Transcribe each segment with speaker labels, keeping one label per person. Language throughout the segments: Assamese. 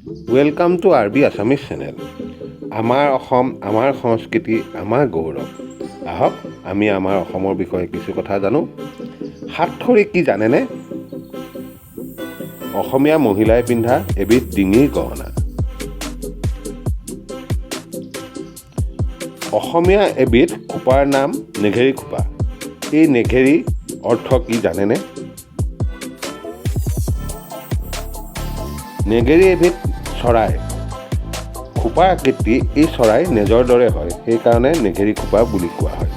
Speaker 1: ওয়েলকাম টু আৰবি আছামিজ চেনেল। আমাৰ অসম, আমাৰ সংস্কৃতি, আমাৰ গৌৰৱ। আহক আমি আমাৰ অসমৰ বিষয়ে কিছু কথা জানো। সাতখৰী কি জানেনে? অসমীয়া মহিলাই পিন্ধা এবিধ ডিঙিৰ গহনা। অসমীয়া এবিধ খোপাৰ নাম নেঘেৰী খোপা। এই নেঘেৰী অৰ্থ কি জানেনে? নেঘেৰী এবিধ চৰাই। খোপাৰ আকৃতি এই চৰাই নেজৰ দৰে হয়, সেইকাৰণে নেঘেৰী খোপা বুলি কোৱা হয়।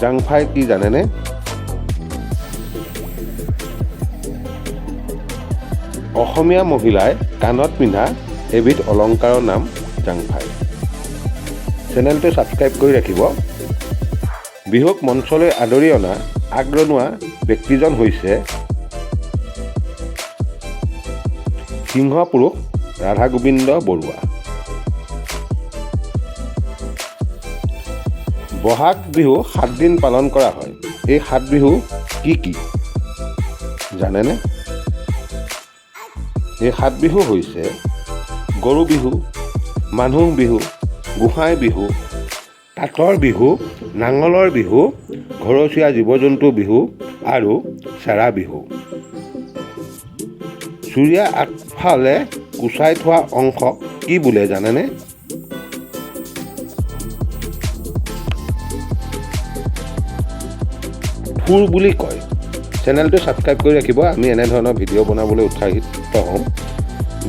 Speaker 1: জাংফাই কি জানেনে? অসমীয়া মহিলাই কাণত পিন্ধা এবিধ অলংকাৰৰ নাম জাংফাই। চেনেলটো ছাবস্ক্ৰাইব কৰি ৰাখিব। বিহুক মঞ্চলৈ আদৰি অনা আগৰণুৱা ব্যক্তিজন হৈছে সিংহ পুৰুষ ৰাধা গোবিন্দ বৰুৱা। বহাগ বিহু 7 দিন পালন কৰা হয়। এই 7 বিহু কি কি জানেনে? এই 7 বিহু হৈছে গৰু বিহু, মানুহ বিহু, গোসাঁই বিহু, কাঠৰ বিহু, নাঙলৰ বিহু, ঘৰচীয়া জীৱ জন্তু বিহু আৰু চেৰা বিহু। চুৰিয়া আগফালে কুচাই থোৱা অংশ কি বোলে জানেনে? ফুৰ বুলি কয়। চেনেলটো ছাবস্ক্ৰাইব কৰি ৰাখিব। আমি এনেধৰণৰ ভিডিঅ' বনাবলৈ উৎসাহিত হ'ম।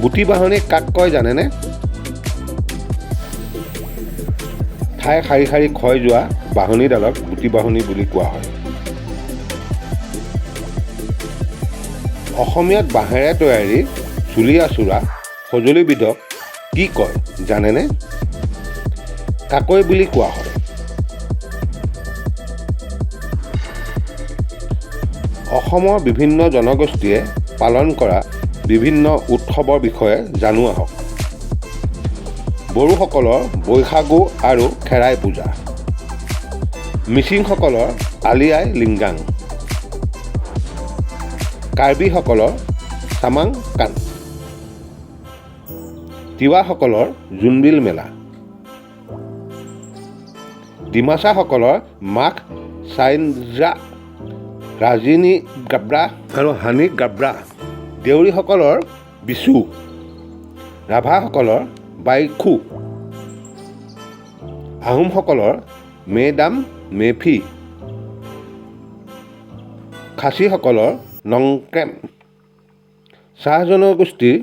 Speaker 1: বুটি বাঢ়নি কাক কয় জানেনে? ঠাই শাৰী শাৰী ক্ষয় যোৱা বাঢ়নিডালক বুটি বাঢ়নি বুলি কোৱা হয়। অসমীয়াত বাঁহেৰে তৈয়াৰী চুলিয়া চোৰা সঁজুলিবিধক কি কয় জানেনে? কাকৈ বুলি কোৱা হয়। অসমৰ বিভিন্ন জনগোষ্ঠীয়ে পালন কৰা বিভিন্ন উৎসৱৰ বিষয়ে জানো আহক। বড়োসকলৰ বৈশাগু আৰু খেৰাই পূজা, মিচিংসকলৰ আলি আই লিংগাং, কাৰ্বিসকলৰ চামাং কান, তিৱাসকলৰ জোনবিল মেলা, ডিমাছাসকলৰ মাঘ চাইনজা, ৰাজিনী গাব্ৰা আৰু হানি গাব্ৰা, দেউৰীসকলৰ বিচু, ৰাভাসকলৰ বাইখু, আহোমসকলৰ মেডাম মেফি, খাচীসকলৰ নংক্ৰেম, চাহ জনগোষ্ঠীৰ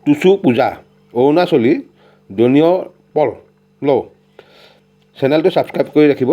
Speaker 1: টুচু পূজা, অৰুণাচলী দনিয়পল। চেনেলটো ছাবস্ক্ৰাইব কৰি ৰাখিব।